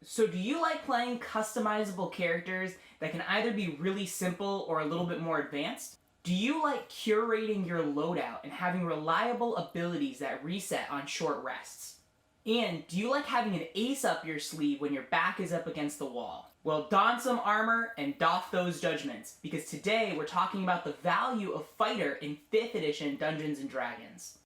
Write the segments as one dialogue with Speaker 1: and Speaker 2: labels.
Speaker 1: So do you like playing customizable characters that can either be really simple or a little bit more advanced? Do you like curating your loadout and having reliable abilities that reset on short rests? And do you like having an ace up your sleeve when your back is up against the wall? Well, don some armor and doff those judgments, because today we're talking about the value of Fighter in 5th edition Dungeons & Dragons.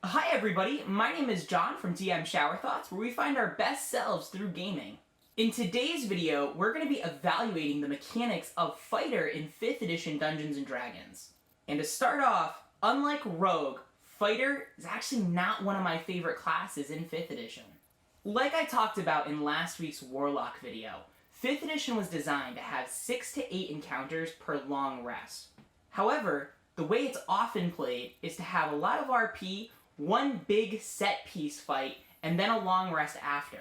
Speaker 1: Hi everybody, my name is John from DM Shower Thoughts, where we find our best selves through gaming. In today's video, we're going to be evaluating the mechanics of Fighter in 5th edition Dungeons & Dragons. And to start off, unlike Rogue, Fighter is actually not one of my favorite classes in 5th edition. Like I talked about in last week's Warlock video, 5th edition was designed to have 6 to 8 encounters per long rest. However, the way it's often played is to have a lot of RP, one big set piece fight, and then a long rest after.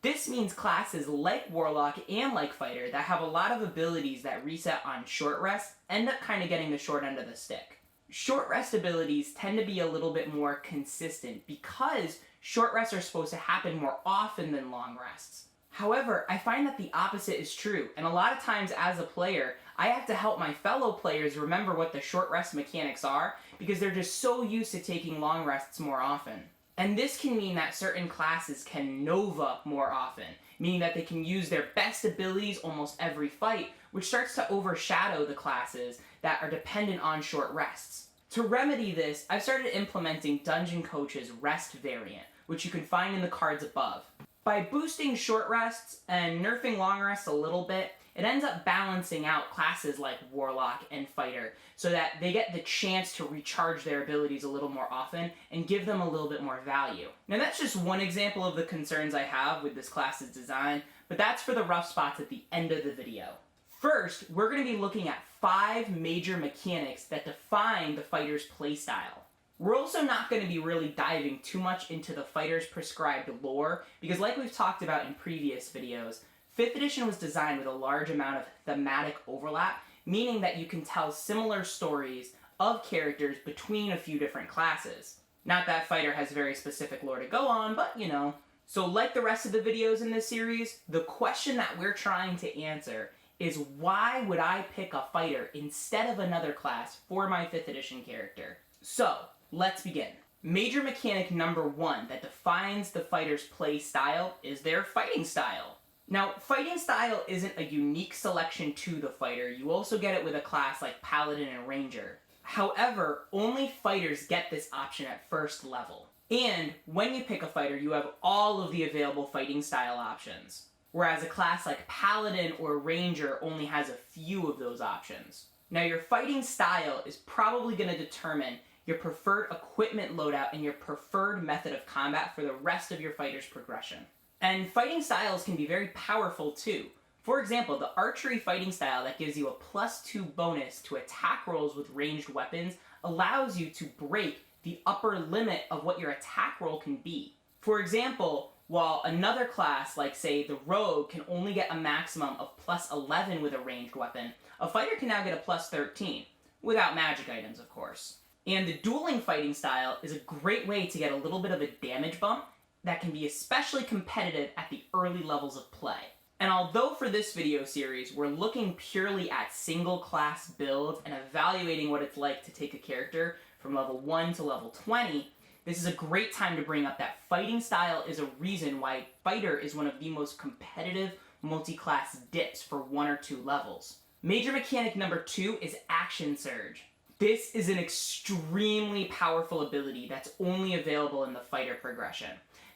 Speaker 1: This means classes like Warlock and like Fighter that have a lot of abilities that reset on short rest end up kind of getting the short end of the stick. Short rest abilities tend to be a little bit more consistent because short rests are supposed to happen more often than long rests. However, I find that the opposite is true, and a lot of times as a player, I have to help my fellow players remember what the short rest mechanics are because they're just so used to taking long rests more often. And this can mean that certain classes can nova more often, meaning that they can use their best abilities almost every fight, which starts to overshadow the classes that are dependent on short rests. To remedy this, I've started implementing Dungeon Coach's Rest variant, which you can find in the cards above. By boosting short rests and nerfing long rests a little bit, it ends up balancing out classes like Warlock and Fighter so that they get the chance to recharge their abilities a little more often and give them a little bit more value. Now that's just one example of the concerns I have with this class's design, but that's for the rough spots at the end of the video. First, we're going to be looking at 5 major mechanics that define the Fighter's playstyle. We're also not going to be really diving too much into the Fighter's prescribed lore, because like we've talked about in previous videos, 5th edition was designed with a large amount of thematic overlap, meaning that you can tell similar stories of characters between a few different classes. Not that Fighter has very specific lore to go on, but you know. So like the rest of the videos in this series, the question that we're trying to answer is why would I pick a Fighter instead of another class for my 5th edition character? So, let's begin. Major mechanic number 1 that defines the Fighter's play style is their fighting style. Now, fighting style isn't a unique selection to the Fighter. You also get it with a class like Paladin and Ranger. However, only Fighters get this option at first level. And when you pick a Fighter, you have all of the available fighting style options. Whereas a class like Paladin or Ranger only has a few of those options. Now, your fighting style is probably going to determine your preferred equipment loadout and your preferred method of combat for the rest of your Fighter's progression. And fighting styles can be very powerful too. For example, the archery fighting style that gives you a +2 bonus to attack rolls with ranged weapons allows you to break the upper limit of what your attack roll can be. For example, while another class, like say the rogue, can only get a maximum of +11 with a ranged weapon, a fighter can now get a +13, without magic items of course. And the dueling fighting style is a great way to get a little bit of a damage bump that can be especially competitive at the early levels of play. And although for this video series we're looking purely at single class builds and evaluating what it's like to take a character from level 1 to level 20, this is a great time to bring up that fighting style is a reason why Fighter is one of the most competitive multi-class dips for 1 or 2 levels. Major mechanic number 2 is Action Surge. This is an extremely powerful ability that's only available in the Fighter progression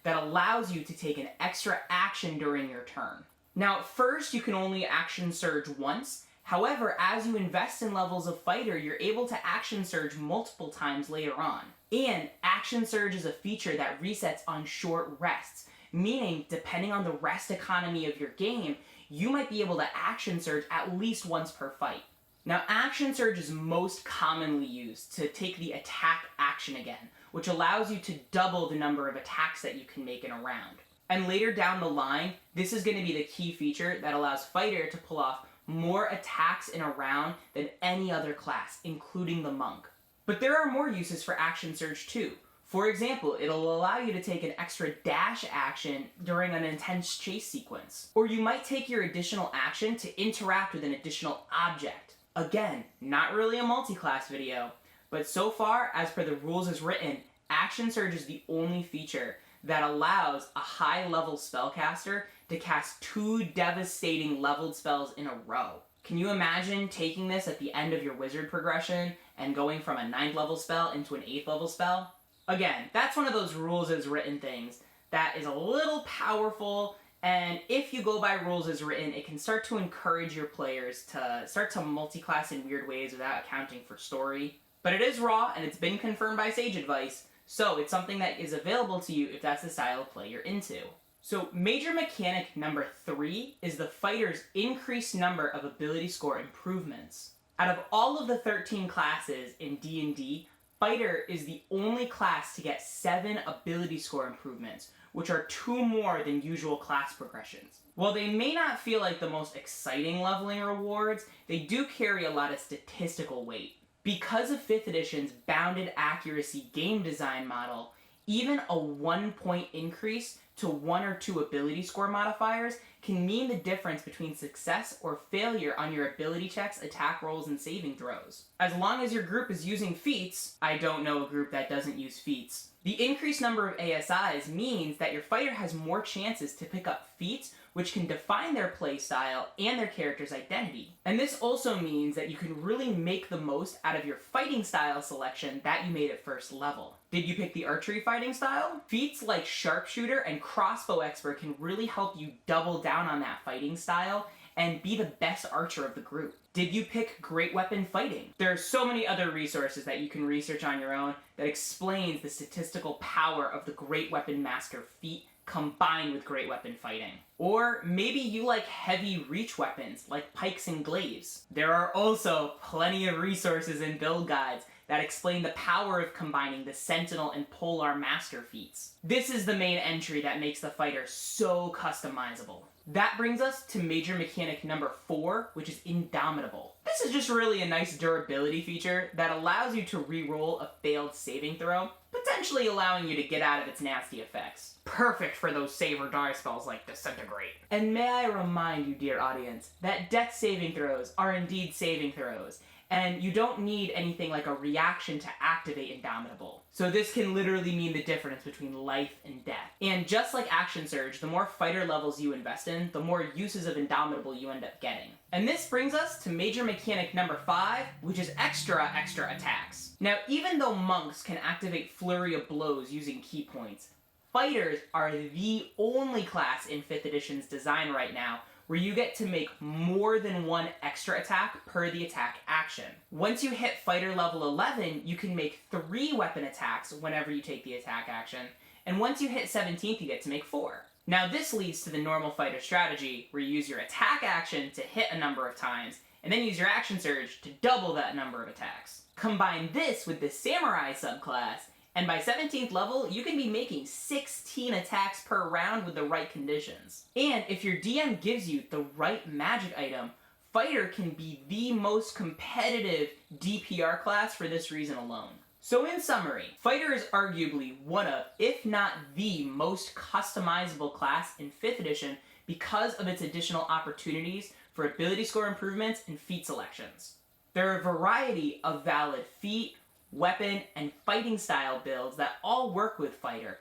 Speaker 1: that allows you to take an extra action during your turn. Now, at first you can only action surge once. However, as you invest in levels of Fighter, you're able to action surge multiple times later on. And action surge is a feature that resets on short rests, meaning depending on the rest economy of your game, you might be able to action surge at least once per fight. Now, action surge is most commonly used to take the attack action again, which allows you to double the number of attacks that you can make in a round. And later down the line, this is going to be the key feature that allows Fighter to pull off more attacks in a round than any other class, including the Monk. But there are more uses for Action Surge too. For example, it'll allow you to take an extra dash action during an intense chase sequence. Or you might take your additional action to interact with an additional object. Again, not really a multi-class video, but so far, as per the rules as written, Action Surge is the only feature that allows a high-level spellcaster to cast 2 devastating leveled spells in a row. Can you imagine taking this at the end of your wizard progression and going from a 9th level spell into an 8th level spell? Again, that's one of those rules as written things that is a little powerful, and if you go by rules as written, it can start to encourage your players to start to multi-class in weird ways without accounting for story. But it is raw, and it's been confirmed by Sage Advice, so it's something that is available to you if that's the style of play you're into. So major mechanic number 3 is the fighter's increased number of ability score improvements. Out of all of the 13 classes in D&D, Fighter is the only class to get 7 ability score improvements, which are 2 more than usual class progressions. While they may not feel like the most exciting leveling rewards, they do carry a lot of statistical weight. Because of 5th edition's bounded accuracy game design model, even a 1 point increase to 1 or 2 ability score modifiers can mean the difference between success or failure on your ability checks, attack rolls, and saving throws. As long as your group is using feats, I don't know a group that doesn't use feats, the increased number of ASIs means that your fighter has more chances to pick up feats which can define their playstyle and their character's identity. And this also means that you can really make the most out of your fighting style selection that you made at first level. Did you pick the archery fighting style? Feats like sharpshooter and crossbow expert can really help you double down on that fighting style and be the best archer of the group. Did you pick great weapon fighting? There are so many other resources that you can research on your own that explains the statistical power of the great weapon master feat combined with great weapon fighting. Or maybe you like heavy reach weapons like pikes and glaives. There are also plenty of resources and build guides that explain the power of combining the Sentinel and Polar Master feats. This is the main entry that makes the fighter so customizable. That brings us to major mechanic number 4, which is Indomitable. This is just really a nice durability feature that allows you to re-roll a failed saving throw, potentially allowing you to get out of its nasty effects. Perfect for those save or die spells like Disintegrate. And may I remind you, dear audience, that death saving throws are indeed saving throws, and you don't need anything like a reaction to activate Indomitable. So this can literally mean the difference between life and death. And just like Action Surge, the more fighter levels you invest in, the more uses of Indomitable you end up getting. And this brings us to major mechanic number 5, which is extra attacks. Now, even though monks can activate Flurry of Blows using key points, fighters are the only class in 5th edition's design right now where you get to make more than 1 extra attack per the attack action. Once you hit fighter level 11, you can make 3 weapon attacks whenever you take the attack action, and once you hit 17th, you get to make 4. Now this leads to the normal fighter strategy, where you use your attack action to hit a number of times, and then use your action surge to double that number of attacks. Combine this with the samurai subclass, and by 17th level, you can be making 16 attacks per round with the right conditions. And if your DM gives you the right magic item, Fighter can be the most competitive DPR class for this reason alone. So in summary, Fighter is arguably one of, if not the most customizable class in 5th edition because of its additional opportunities for ability score improvements and feat selections. There are a variety of valid feat, weapon, and fighting style builds that all work with Fighter,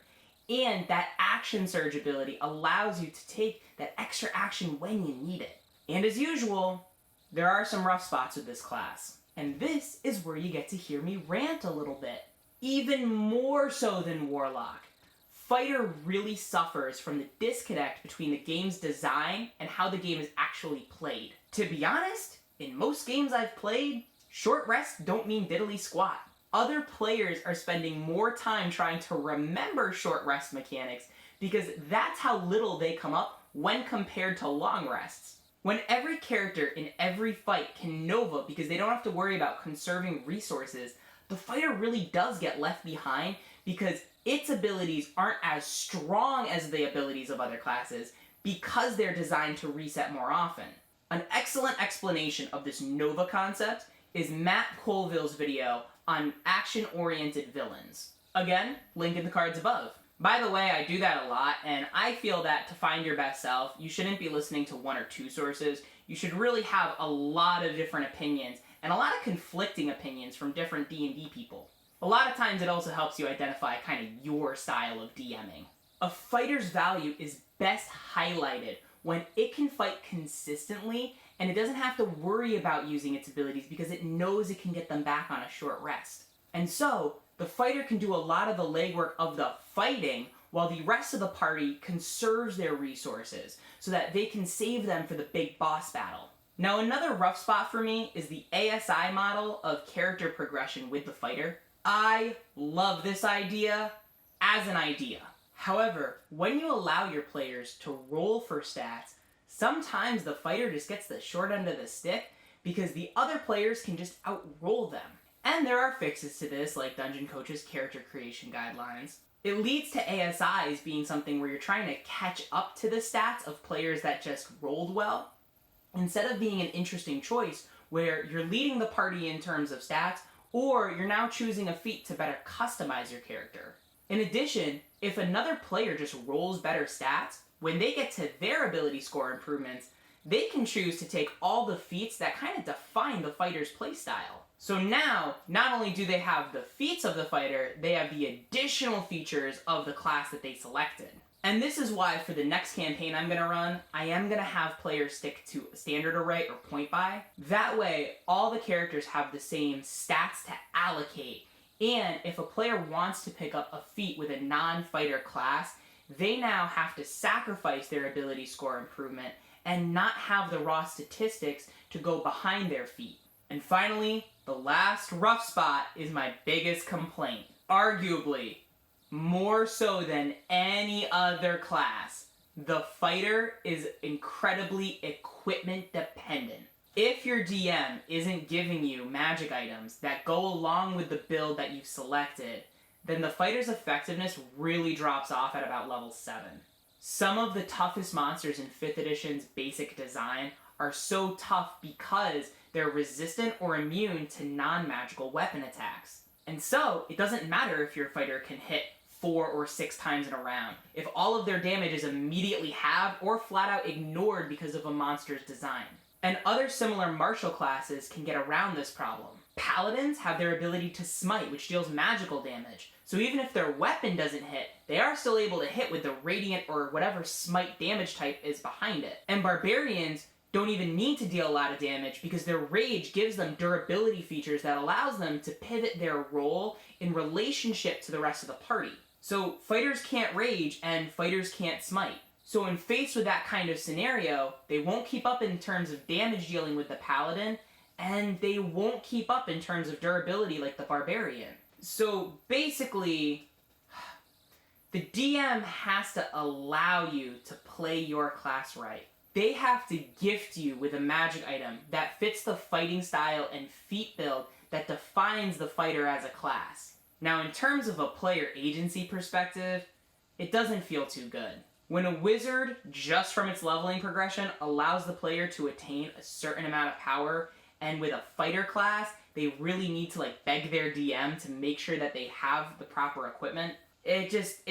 Speaker 1: and that action surge ability allows you to take that extra action when you need it. And as usual, there are some rough spots with this class, and this is where you get to hear me rant a little bit. Even more so than Warlock, Fighter really suffers from the disconnect between the game's design and how the game is actually played. To be honest, in most games I've played, short rests don't mean diddly squat. Other players are spending more time trying to remember short rest mechanics because that's how little they come up when compared to long rests. When every character in every fight can Nova because they don't have to worry about conserving resources, the fighter really does get left behind because its abilities aren't as strong as the abilities of other classes because they're designed to reset more often. An excellent explanation of this Nova concept is Matt Colville's video on action-oriented villains. Again, link in the cards above. By the way, I do that a lot, and I feel that to find your best self, you shouldn't be listening to one or two sources. You should really have a lot of different opinions, and a lot of conflicting opinions from different D&D people. A lot of times it also helps you identify kind of your style of DMing. A fighter's value is best highlighted when it can fight consistently and it doesn't have to worry about using its abilities because it knows it can get them back on a short rest. And so, the fighter can do a lot of the legwork of the fighting while the rest of the party conserves their resources so that they can save them for the big boss battle. Now, another rough spot for me is the ASI model of character progression with the fighter. I love this idea as an idea. However, when you allow your players to roll for stats, sometimes the fighter just gets the short end of the stick because the other players can just outroll them. And there are fixes to this, like Dungeon Coach's character creation guidelines. It leads to ASIs being something where you're trying to catch up to the stats of players that just rolled well, instead of being an interesting choice where you're leading the party in terms of stats, or you're now choosing a feat to better customize your character. In addition, if another player just rolls better stats, when they get to their ability score improvements, they can choose to take all the feats that kind of define the fighter's playstyle. So now, not only do they have the feats of the fighter, they have the additional features of the class that they selected. And this is why for the next campaign I'm going to run, I am going to have players stick to standard array or point buy. That way, all the characters have the same stats to allocate. And if a player wants to pick up a feat with a non-fighter class, they now have to sacrifice their ability score improvement and not have the raw statistics to go behind their feat. And finally, the last rough spot is my biggest complaint. Arguably, more so than any other class, the fighter is incredibly equipment dependent. If your DM isn't giving you magic items that go along with the build that you've selected, then the fighter's effectiveness really drops off at about level 7. Some of the toughest monsters in 5th edition's basic design are so tough because they're resistant or immune to non-magical weapon attacks. And so, it doesn't matter if your fighter can hit 4 or 6 times in a round, if all of their damage is immediately halved or flat out ignored because of a monster's design. And other similar martial classes can get around this problem. Paladins have their ability to smite, which deals magical damage. So even if their weapon doesn't hit, they are still able to hit with the radiant or whatever smite damage type is behind it. And barbarians don't even need to deal a lot of damage because their rage gives them durability features that allows them to pivot their role in relationship to the rest of the party. So fighters can't rage and fighters can't smite. So when faced with that kind of scenario, they won't keep up in terms of damage dealing with the paladin, and they won't keep up in terms of durability like the barbarian. So basically, the DM has to allow you to play your class right. They have to gift you with a magic item that fits the fighting style and feat build that defines the fighter as a class. Now, in terms of a player agency perspective, it doesn't feel too good. When a wizard, just from its leveling progression, allows the player to attain a certain amount of power, and with a fighter class, they really need to beg their DM to make sure that they have the proper equipment, it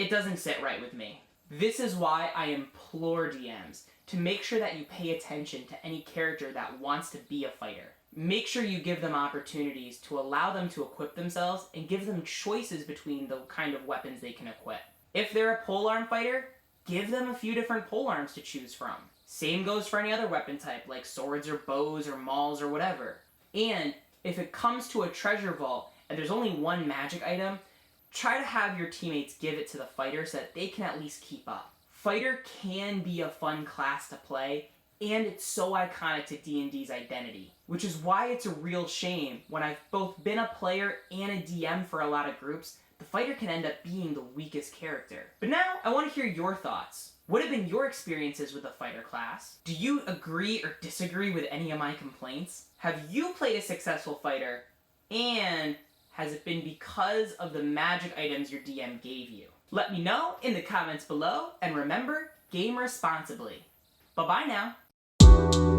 Speaker 1: doesn't sit right with me. This is why I implore DMs to make sure that you pay attention to any character that wants to be a fighter. Make sure you give them opportunities to allow them to equip themselves and give them choices between the kind of weapons they can equip. If they're a polearm fighter, give them a few different polearms to choose from. Same goes for any other weapon type, like swords or bows or mauls or whatever. And if it comes to a treasure vault and there's only one magic item, try to have your teammates give it to the fighter so that they can at least keep up. Fighter can be a fun class to play, and it's so iconic to D&D's identity, which is why it's a real shame when I've both been a player and a DM for a lot of groups, the fighter can end up being the weakest character. But now, I want to hear your thoughts. What have been your experiences with the fighter class? Do you agree or disagree with any of my complaints? Have you played a successful fighter? And has it been because of the magic items your DM gave you? Let me know in the comments below, and remember, game responsibly. Bye-bye now.